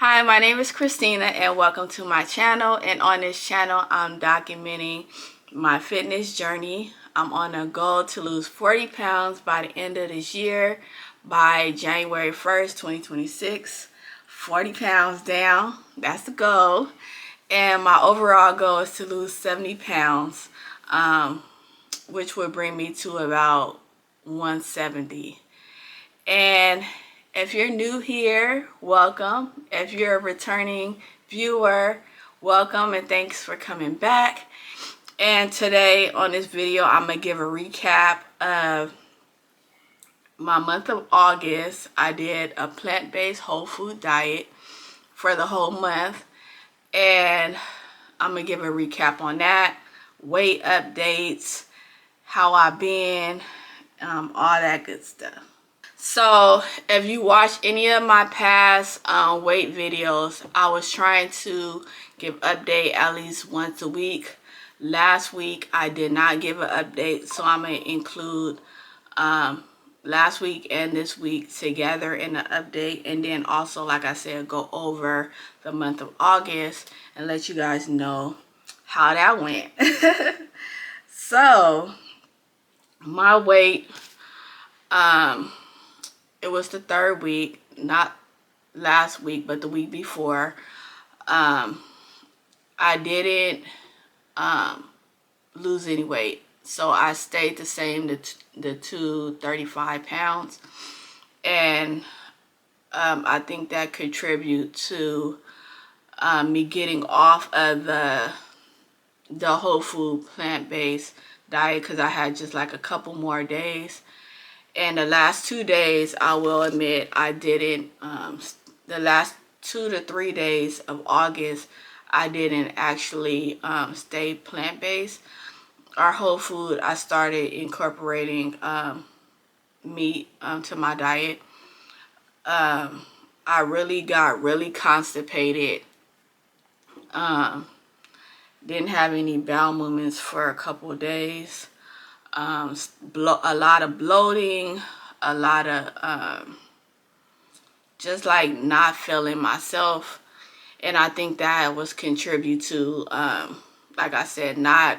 Hi, my name is Christina and welcome to my channel. And on this channel, I'm documenting my fitness journey. I'm on a goal to lose 40 pounds by the end of this year, by January 1st, 2026. 40 pounds down, that's the goal. And my overall goal is to lose 70 pounds, which would bring me to about 170. And if you're new here, welcome. If you're a returning viewer, welcome and thanks for coming back. And today on this video, I'm going to give a recap of my month of August. I did a plant-based whole food diet for the whole month. And I'm going to give a recap on that, weight updates, how I've been, all that good stuff. So if you watch any of my past weight videos, I was trying to give update at least once a week. Last week I did not give an update, so I'm going to include last week and this week together in the update, and then also, like I said, go over the month of August and let you guys know how that went. So my weight, it was the third week, not last week, but the week before. I didn't lose any weight. So I stayed the same, the 235 pounds. And I think that contribute to me getting off of the whole food plant-based diet, because I had just like a couple more days. And the last 2 days, I will admit, I didn't, the last 2 to 3 days of August, I didn't actually stay plant-based or whole food. I started incorporating meat to my diet. I really got really constipated. Didn't have any bowel movements for a couple of days. A lot of bloating, a lot of just like not feeling myself. And I think that was contribute to, like I said, not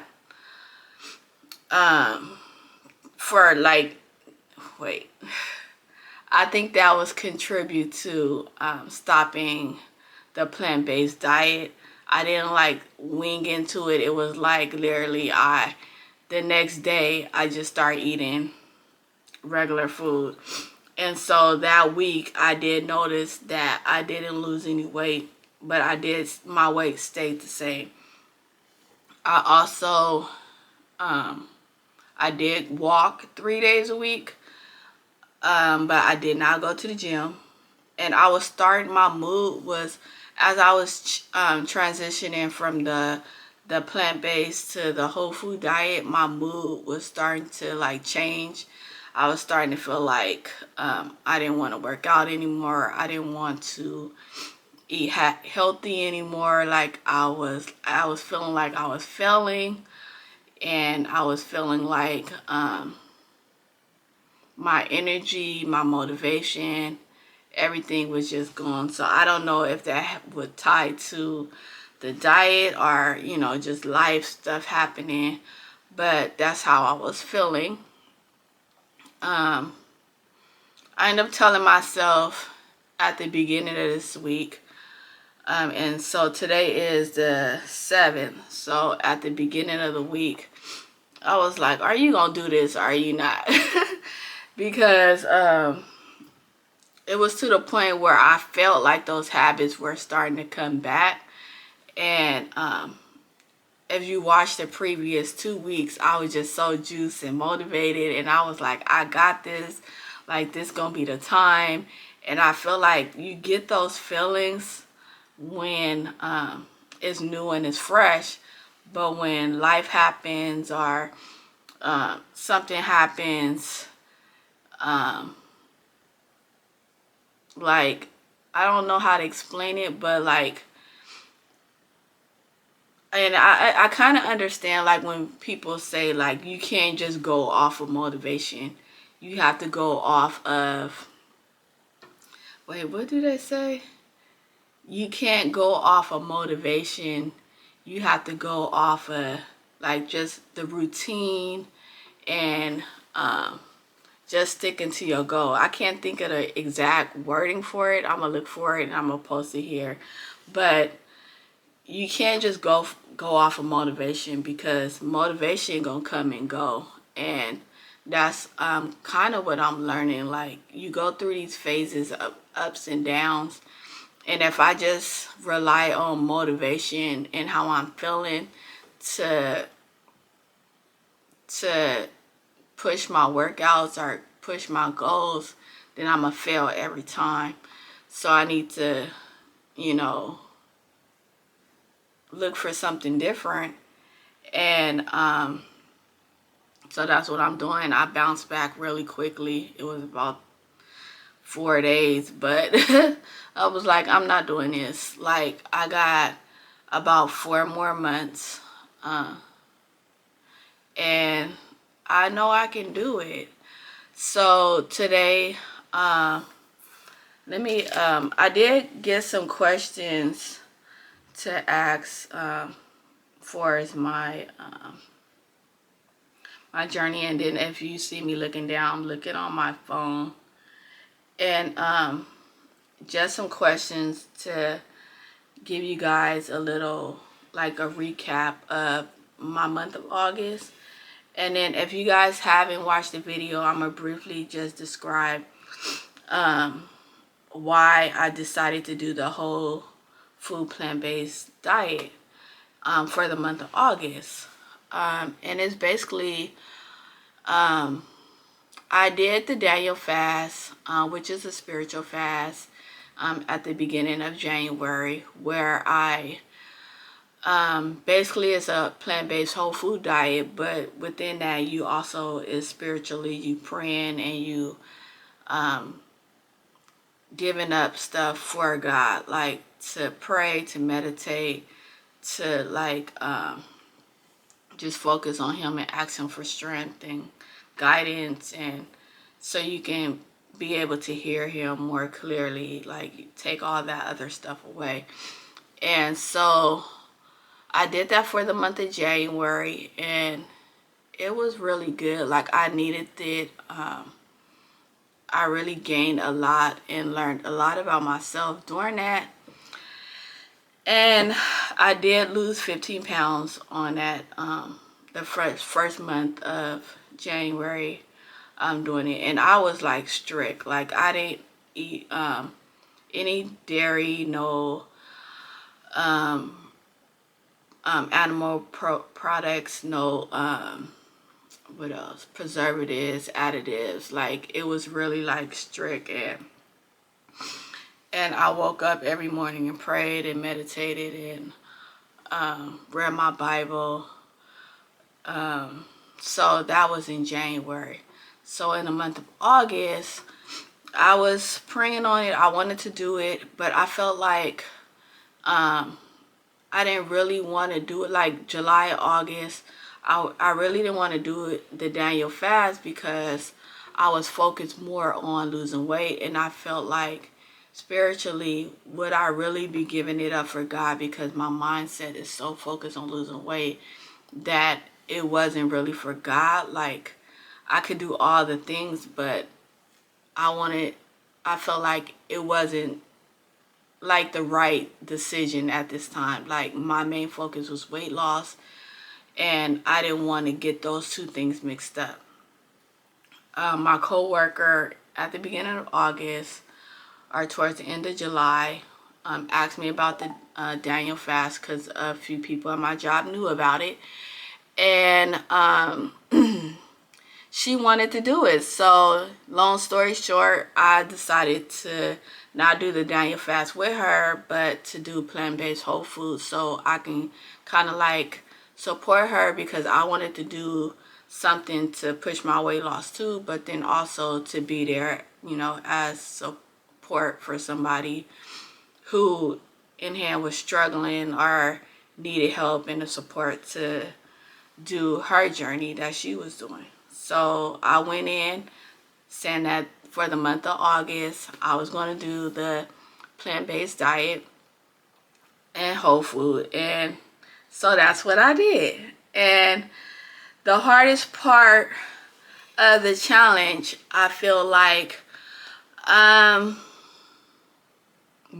for like, wait, I think that was contribute to stopping the plant-based diet. I didn't like wing into it. It was like literally the next day I just started eating regular food. And so that week I did notice that I didn't lose any weight, but my weight stayed the same. I also, I did walk 3 days a week, but I did not go to the gym. And I was starting, my mood was, as I was transitioning from the plant-based to the whole food diet, my mood was starting to like change. I was starting to feel like I didn't want to work out anymore. I didn't want to eat healthy anymore. Like I was feeling like I was failing, and I was feeling like my energy, my motivation, everything was just gone. So I don't know if that would tie to the diet or, you know, just life stuff happening, but that's how I was feeling. I ended up telling myself at the beginning of this week, and so today is the 7th, so at the beginning of the week, I was like, are you gonna do this or are you not? Because it was to the point where I felt like those habits were starting to come back. And if you watch the previous 2 weeks, I was just so juiced and motivated, and I was like, I got this, like this gonna be the time. And I feel like you get those feelings when it's new and it's fresh, but when life happens or something happens, like, I don't know how to explain it, but like, and I kind of understand, like, when people say, like, you can't just go off of motivation. You have to go off of, wait, what do they say? you can't go off of motivation. You have to go off of like just the routine and just sticking to your goal. I can't think of the exact wording for it. I'm gonna look for it and I'm gonna post it here. But you can't just go off of motivation, because motivation gonna come and go. And that's kind of what I'm learning. Like, you go through these phases of ups and downs, and if I just rely on motivation and how I'm feeling to push my workouts or push my goals, then I'm gonna fail every time. So I need to, you know, look for something different. And so that's what I'm doing. I bounced back really quickly. It was about 4 days, but I was like, I'm not doing this. Like, I got about 4 more months, and I know I can do it. So today, I did get some questions to ask for my journey. And then if you see me looking down, I'm looking on my phone. And just some questions to give you guys a little, like, a recap of my month of August. And then if you guys haven't watched the video, I'm going to briefly just describe why I decided to do the whole food plant-based diet for the month of August. And it's basically, I did the Daniel fast, which is a spiritual fast, at the beginning of January, where I basically it's a plant-based whole food diet, but within that you also is spiritually, you praying and you giving up stuff for God, like to pray, to meditate, to like just focus on him and ask him for strength and guidance, and so you can be able to hear him more clearly, like take all that other stuff away. And so I did that for the month of January, and it was really good. Like, I needed it. I really gained a lot and learned a lot about myself during that. And I did lose 15 pounds on that the first month of January. I'm doing it, and I was like strict. Like, I didn't eat any dairy, no animal products, no what else, preservatives, additives. Like, it was really like strict. And I woke up every morning and prayed and meditated and read my Bible. So that was in January. So in the month of August, I was praying on it. I wanted to do it, but I felt like I didn't really want to do it. Like July, August, I really didn't want to do it, the Daniel fast, because I was focused more on losing weight, and I felt like spiritually, would I really be giving it up for God, because my mindset is so focused on losing weight that it wasn't really for God. Like, I could do all the things, but I felt like it wasn't like the right decision at this time. Like, my main focus was weight loss, and I didn't want to get those two things mixed up. My coworker at the beginning of August, or towards the end of July, asked me about the Daniel fast, because a few people at my job knew about it, and she wanted to do it. So long story short, I decided to not do the Daniel fast with her, but to do plant-based whole foods, so I can kind of like support her, because I wanted to do something to push my weight loss too, but then also to be there, you know, as support for somebody who in hand was struggling or needed help and the support to do her journey that she was doing. So I went in saying that for the month of August, I was going to do the plant-based diet. and whole food. And so that's what I did. And the hardest part of the challenge, I feel like,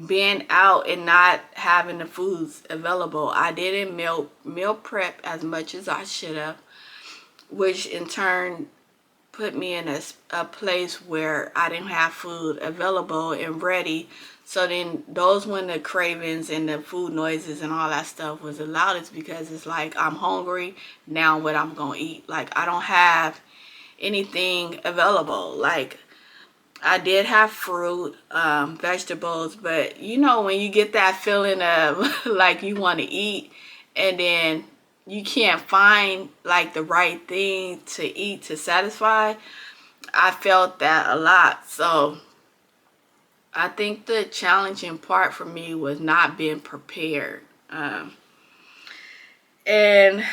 being out and not having the foods available. I didn't meal prep as much as I should have, which in turn put me in a place where I didn't have food available and ready. So then those when the cravings and the food noises and all that stuff was the loudest, because it's like I'm hungry now, what I'm gonna eat. Like I don't have anything available. Like I did have fruit, vegetables, but you know when you get that feeling of like you want to eat and then you can't find like the right thing to eat to satisfy, I felt that a lot. So I think the challenging part for me was not being prepared. And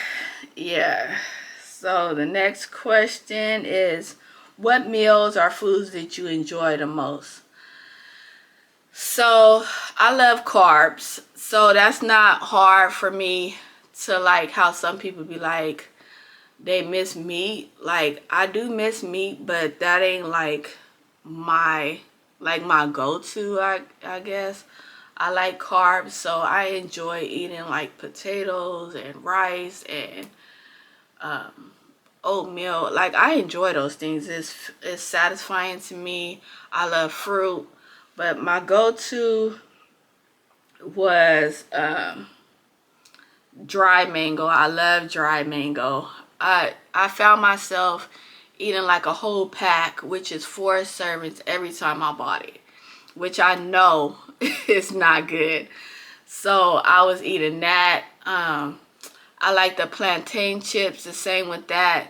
yeah, so the next question is, what meals or foods did you enjoy the most? So I love carbs, so that's not hard for me to like how some people be like they miss meat. Like I do miss meat, but that ain't like my my go-to, I guess. I like carbs, so I enjoy eating like potatoes and rice and oatmeal. Like I enjoy those things. It's satisfying to me. I love fruit, but my go-to was dry mango. I love dry mango. I found myself eating like a whole pack, which is 4 servings every time I bought it, which I know is not good. So I was eating that. I like the plantain chips, the same with that.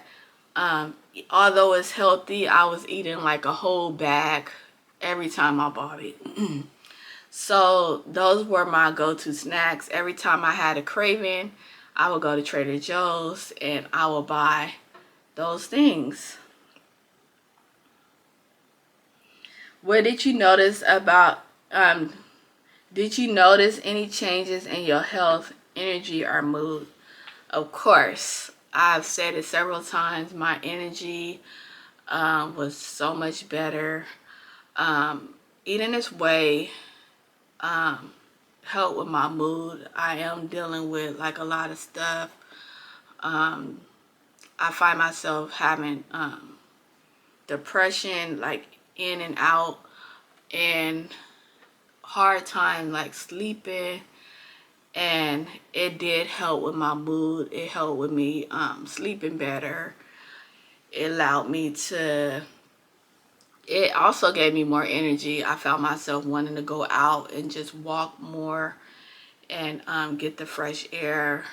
Although it's healthy, I was eating like a whole bag every time I bought it. So those were my go-to snacks. Every time I had a craving, I would go to Trader Joe's and I would buy those things. What did you notice about, did you notice any changes in your health, energy, or mood? Of course, I've said it several times, my energy was so much better. Eating this way helped with my mood. I am dealing with like a lot of stuff. I find myself having depression like in and out, and hard time like sleeping, and it did help with my mood. It helped with me sleeping better. It allowed me to, it also gave me more energy. I found myself wanting to go out and just walk more and get the fresh air,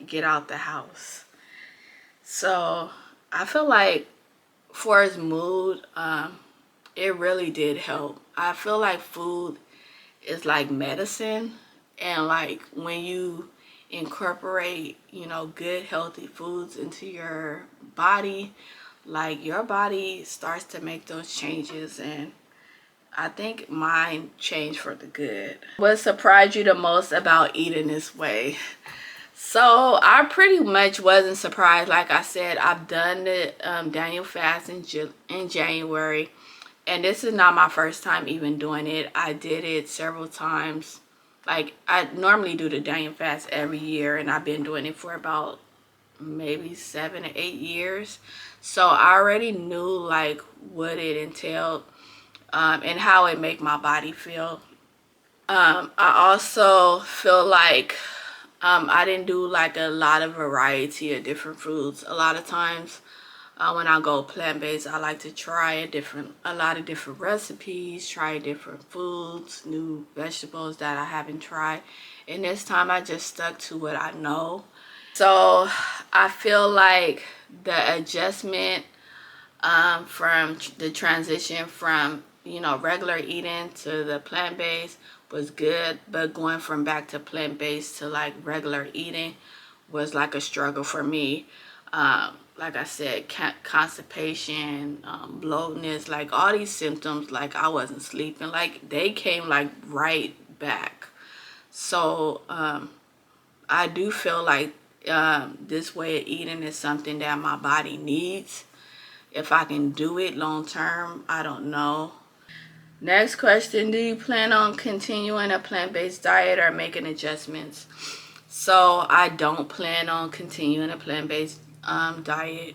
get out the house. So I feel like for his mood, it really did help. I feel like food is like medicine, and like when you incorporate, you know, good healthy foods into your body, like your body starts to make those changes, and I think mine changed for the good. What surprised you the most about eating this way? So I pretty much wasn't surprised. Like I said, I've done the Daniel fast in January, and this is not my first time even doing it. I did it several times. Like I normally do the Daniel fast every year, and I've been doing it for about maybe 7 or 8 years. So I already knew like what it entailed and how it make my body feel. I also feel like I didn't do like a lot of variety of different foods. A lot of times when I go plant-based, I like to try a lot of different recipes, try different foods, new vegetables that I haven't tried. And this time I just stuck to what I know. So I feel like the adjustment from the transition from, you know, regular eating to the plant-based was good, but going from back to plant-based to like regular eating was like a struggle for me. Like I said, constipation, bloatness, like all these symptoms, like I wasn't sleeping, like they came like right back. So I do feel like this way of eating is something that my body needs. If I can do it long term, I don't know. Next question, do you plan on continuing a plant-based diet or making adjustments? So I don't plan on continuing a plant-based diet.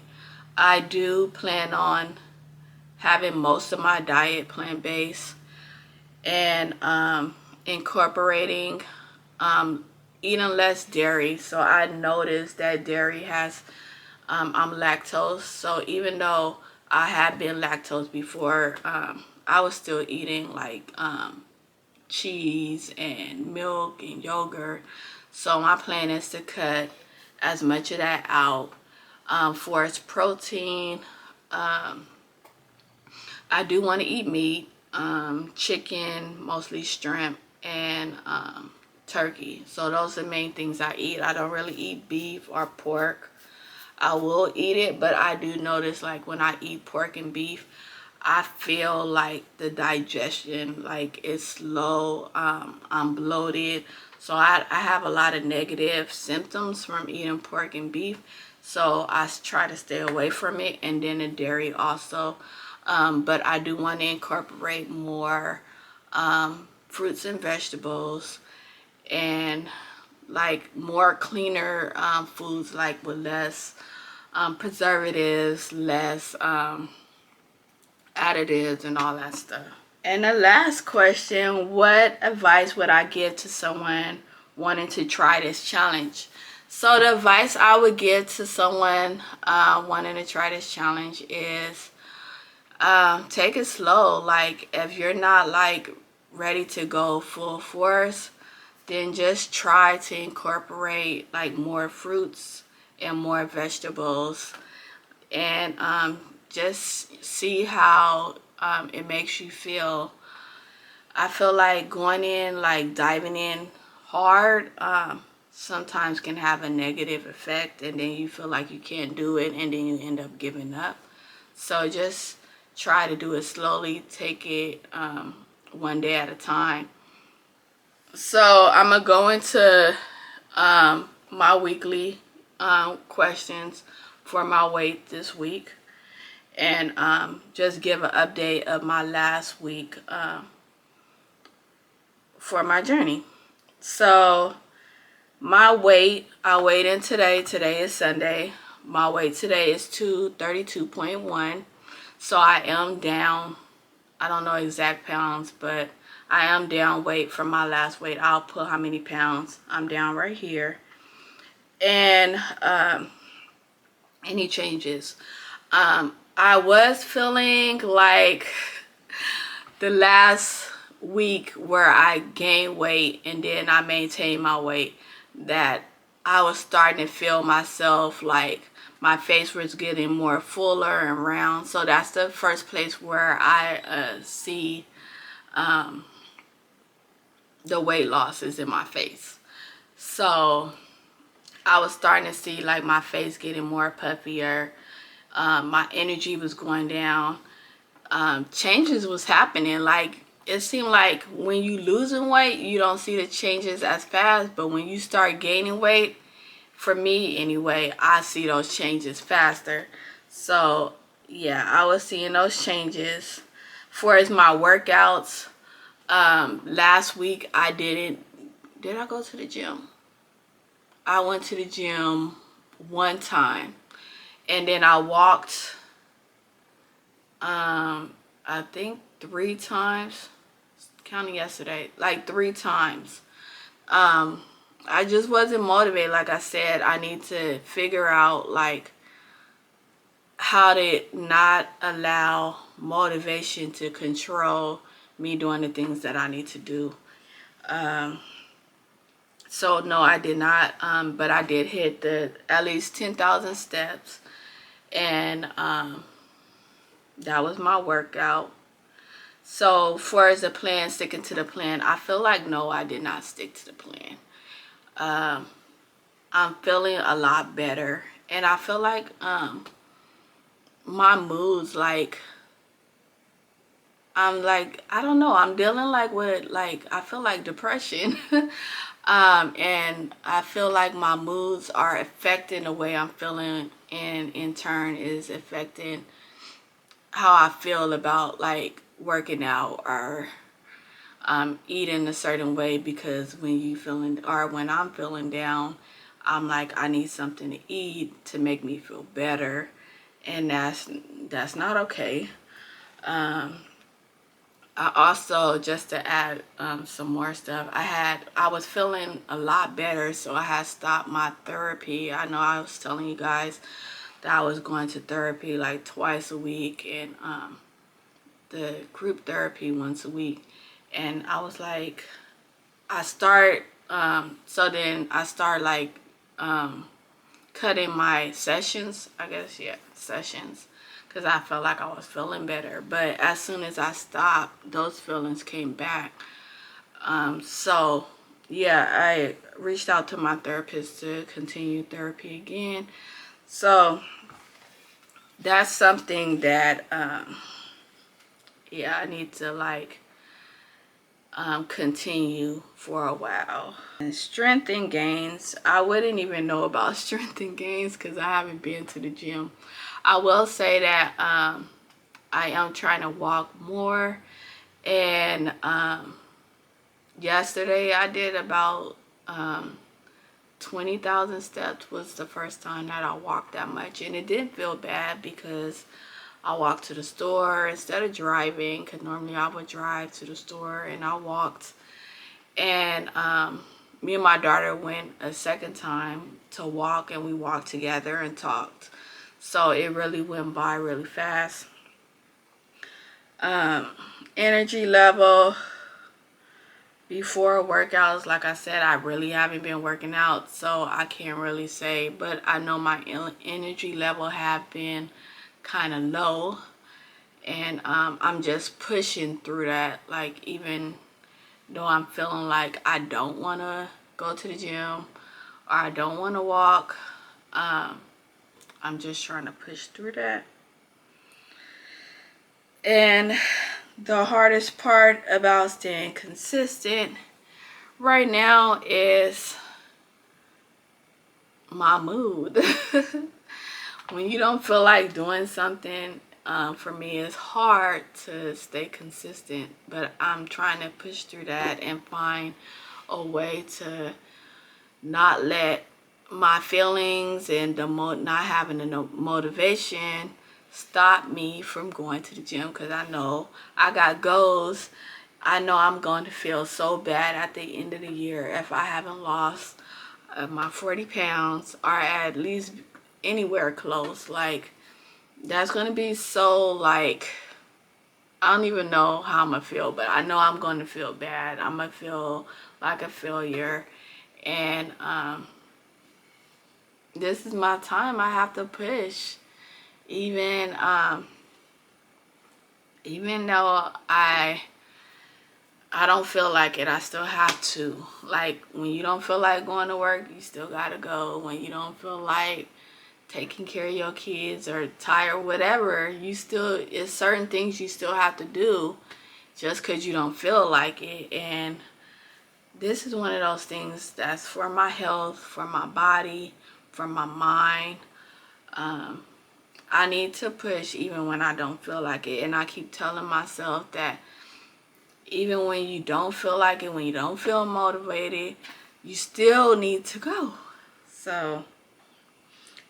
I do plan on having most of my diet plant-based and incorporating eating less dairy. So I noticed that dairy has I'm lactose, so even though I had been lactose before, I was still eating like cheese and milk and yogurt. So my plan is to cut as much of that out. For its protein, I do want to eat meat, chicken, mostly shrimp, and turkey. So those are the main things I eat. I don't really eat beef or pork. I will eat it, but I do notice like when I eat pork and beef, I feel like the digestion like is slow. I'm bloated. So I have a lot of negative symptoms from eating pork and beef. So I try to stay away from it, and then the dairy also. But I do want to incorporate more fruits and vegetables, and like more cleaner foods, like with less preservatives, less additives and all that stuff. And the last question, what advice would I give to someone wanting to try this challenge? So the advice I would give to someone wanting to try this challenge is take it slow. Like if you're not like ready to go full force, then just try to incorporate like more fruits and more vegetables, and just see how it makes you feel. I feel like going in, like diving in hard, sometimes can have a negative effect, and then you feel like you can't do it, and then you end up giving up. So just try to do it slowly, take it one day at a time. So I'm gonna go into my weekly questions for my weight this week, and just give an update of my last week for my journey. So my weight, I weighed in today. Today is Sunday. My weight today is 232.1. So I am down. I don't know exact pounds, but I am down weight from my last weight. I'll put how many pounds I'm down right here. And any changes. I was feeling like the last week where I gained weight and then I maintained my weight, that I was starting to feel myself like my face was getting more fuller and round. So that's the first place where I see the weight loss is in my face. So I was starting to see like my face getting more puffier. My energy was going down. Changes was happening. Like it seemed like when you losing weight, you don't see the changes as fast, but when you start gaining weight, for me anyway, I see those changes faster. So yeah, I was seeing those changes. For as my workouts, last week did I go to the gym? I went to the gym one time, and then I walked I think 3 times, counting yesterday, like 3 times. I just wasn't motivated. Like I said, I need to figure out like how to not allow motivation to control me doing the things that I need to do. So no, I did not, but I did hit the at least 10,000 steps, and that was my workout. So far as the plan, sticking to the plan, I feel like no, I did not stick to the plan. I'm feeling a lot better, and I feel like my moods, like I'm like, I don't know, I'm dealing like with, like, I feel like depression. And I feel like my moods are affecting the way I'm feeling, and in turn is affecting how I feel about like working out or eating a certain way, because when you feeling, or when I'm feeling down, I'm like, I need something to eat to make me feel better, and that's not okay. um I also, just to add some more stuff, I was feeling a lot better, so I had stopped my therapy. I know I was telling you guys that I was going to therapy like twice a week, and the group therapy once a week. And I was like, I start so then I start like cutting my sessions, I guess, yeah, sessions, because I felt like I was feeling better. But as soon as I stopped, those feelings came back. So yeah, I reached out to my therapist to continue therapy again. So that's something that yeah, I need to like continue for a while. And strength and gains, I wouldn't even know about strength and gains because I haven't been to the gym. I will say that I am trying to walk more, and yesterday I did about 20,000 steps. Was the first time that I walked that much, and it didn't feel bad because I walked to the store instead of driving, because normally I would drive to the store, and I walked. And me and my daughter went a second time to walk, and we walked together and talked. So it really went by really fast. Um, Energy level before workouts, like I said, I really haven't been working out, so I can't really say, but I know my energy level have been kind of low, and I'm just pushing through that. Like, even though I'm feeling like I don't want to go to the gym or I don't want to walk, I'm just trying to push through that. And the hardest part about staying consistent right now is my mood. When you don't feel like doing something, for me it's hard to stay consistent, but I'm trying to push through that and find a way to not let my feelings and the not having the motivation stop me from going to the gym, because I know I got goals. I know I'm going to feel so bad at the end of the year if I haven't lost my 40 pounds, or at least anywhere close. Like, that's going to be so, like, I don't even know how I'm going to feel, but I know I'm going to feel bad. I'm going to feel like a failure. And this is my time. I have to push. Even even though I don't feel like it, I still have to. Like, when you don't feel like going to work, you still gotta go. When you don't feel like taking care of your kids or tired, whatever, you still, it's certain things you still have to do just because you don't feel like it. And this is one of those things that's for my health, for my body, for my mind. I need to push even when I don't feel like it. And I keep telling myself that even when you don't feel like it, when you don't feel motivated, you still need to go. So,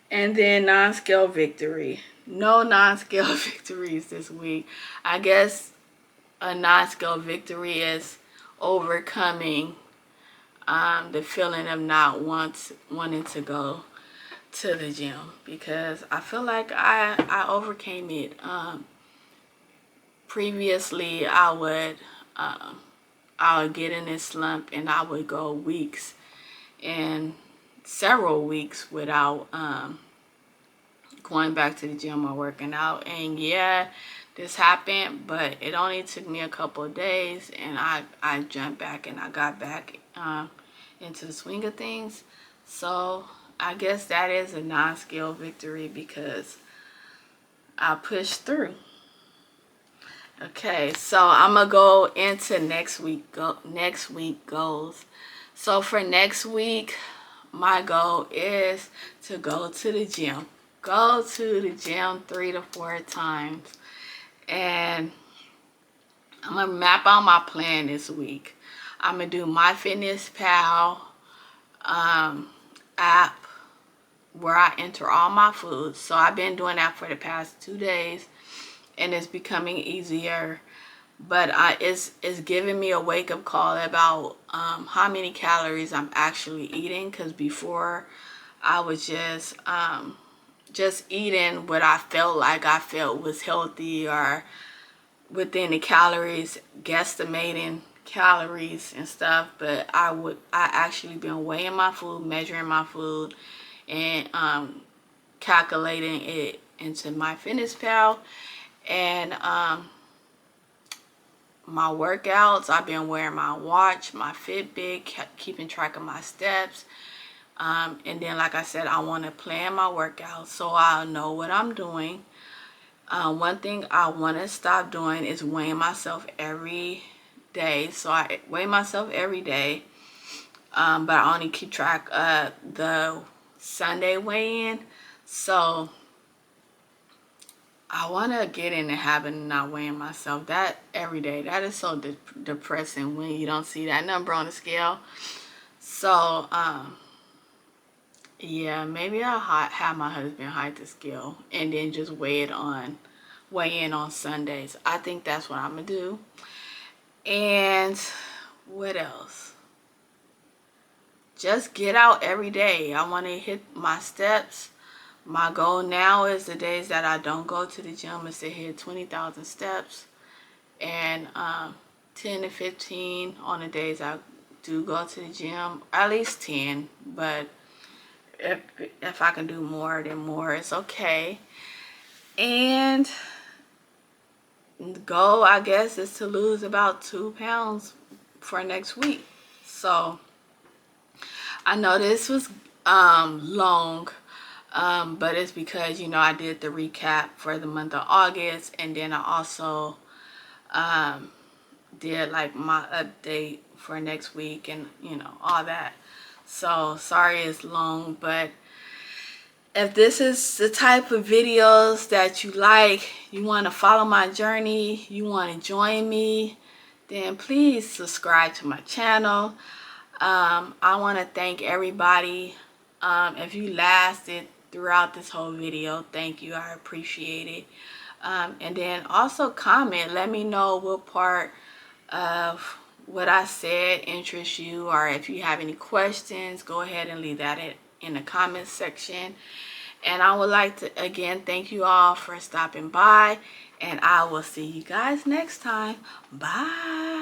and then non-scale victory. No non-scale victories this week. I guess a non-scale victory is overcoming the feeling of not wanting to go to the gym, because I feel like I overcame it. Previously, I would get in this slump, and I would go weeks and several weeks without going back to the gym or working out. And yeah, this happened, but it only took me a couple of days, and I jumped back and I got back into the swing of things. So I guess that is a non-scale victory because I pushed through. Okay, so I'm gonna go into next week goals. So for next week, my goal is to go to the gym. Go to the gym 3 to 4 times. And I'm gonna map out my plan this week. I'm gonna do MyFitnessPal app where I enter all my foods. So I've been doing that for the past 2 days, and it's becoming easier. But it's giving me a wake up call about how many calories I'm actually eating. Because before I was just eating what I felt was healthy or within the calories, guesstimating calories and stuff. But I actually been weighing my food, measuring my food, and calculating it into MyFitnessPal. And my workouts, I've been wearing my watch, my Fitbit, keeping track of my steps. And then, like I said, I want to plan my workouts so I'll know what I'm doing. One thing I want to stop doing is weighing myself every day. So I weigh myself every day, but I only keep track of the Sunday weigh-in. So I want to get in the habit of not weighing myself that every day. That is so depressing when you don't see that number on the scale. So, yeah, maybe I'll have my husband hide the scale and then just weigh in on Sundays. I think that's what I'm going to do. And what else? Just get out every day. I want to hit my steps. My goal now is the days that I don't go to the gym is to hit 20,000 steps, and 10 to 15 on the days I do go to the gym, at least 10. But if I can do more, then more, it's okay. And the goal, I guess, is to lose about 2 pounds for next week. So I know this was long. But it's because, I did the recap for the month of August, and then I also did like my update for next week and, all that. So sorry it's long, but if this is the type of videos that you like, you want to follow my journey, you want to join me, then please subscribe to my channel. I want to thank everybody. If you lasted throughout this whole video, thank you. I appreciate it. And then also comment. Let me know what part of what I said interests you, or if you have any questions, go ahead and leave that in the comment section. And I would like to again thank you all for stopping by, and I will see you guys next time. Bye.